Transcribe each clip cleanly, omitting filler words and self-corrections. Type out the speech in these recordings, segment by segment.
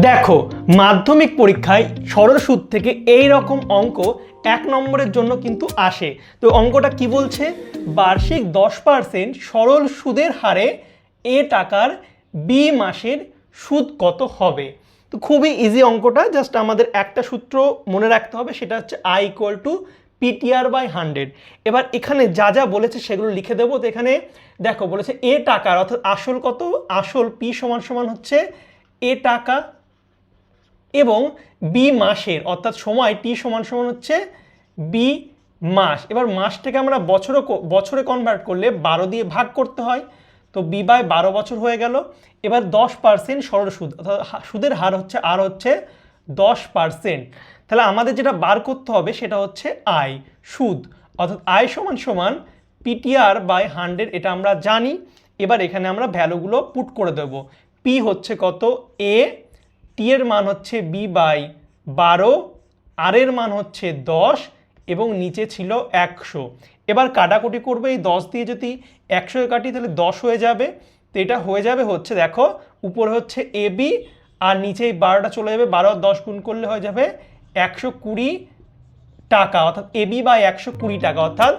দেখো, মাধ্যমিক পরীক্ষায় সরল সুদ থেকে এই রকম অঙ্ক 1 নম্বরের জন্য কিন্তু আসে। তো অঙ্কটা কি বলছে? বার্ষিক 10% সরল সুদের হারে এ টাকার বি মাসের সুদ কত হবে? তো খুবই ইজি অঙ্কটা, জাস্ট আমাদের একটা সূত্র মনে রাখতে হবে, সেটা হচ্ছে I = PTR/100। এবার এখানে যা যা বলেছে সেগুলো লিখে দেবো। তো এখানে দেখো বলেছে এ টাকার, অর্থাৎ আসল কত, আসল পি সমান হচ্ছে এ টাকা, এবং বি মাসের অর্থাৎ সময় টি সমান হচ্ছে বি মাস। এবার মাসটাকে আমরা বছরে কনভার্ট করলে 12 দিয়ে ভাগ করতে হয়, তো বি/12 বছর হয়ে গেল। এবার 10% সরল সুদ, অর্থাৎ সুদের হার হচ্ছে আর হচ্ছে 10%। তাহলে আমাদের যেটা বার করতে হবে সেটা হচ্ছে আয়, সুদ, অর্থাৎ আয় সমান PTR/100, এটা আমরা জানি। এবার এখানে আমরা ভ্যালুগুলো পুট করে দেব। পি হচ্ছে কত, এ, টি এর মান হচ্ছে বি/12, আর এর মান হচ্ছে 10, এবং নিচে ছিল 100। এবার কাটাকুটি করবে, এই 10 দিয়ে যদি 100 কাটি তাহলে 10 হয়ে যাবে। তো এটা হয়ে যাবে হচ্ছে, দেখো উপরে হচ্ছে এ বি, আর নিচে এই 12টা চলে যাবে, 12 আর 10 গুণ করলে হয়ে যাবে 120 টাকা, অর্থাৎ এ বি/120 টাকা, অর্থাৎ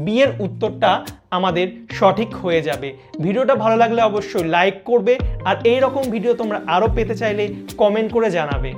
বি এর উত্তরটা আমাদের সঠিক হয়ে যাবে। ভিডিওটা ভালো লাগলে অবশ্যই লাইক করবে, আর এই রকম ভিডিও তোমরা আরও পেতে চাইলে কমেন্ট করে জানাবে।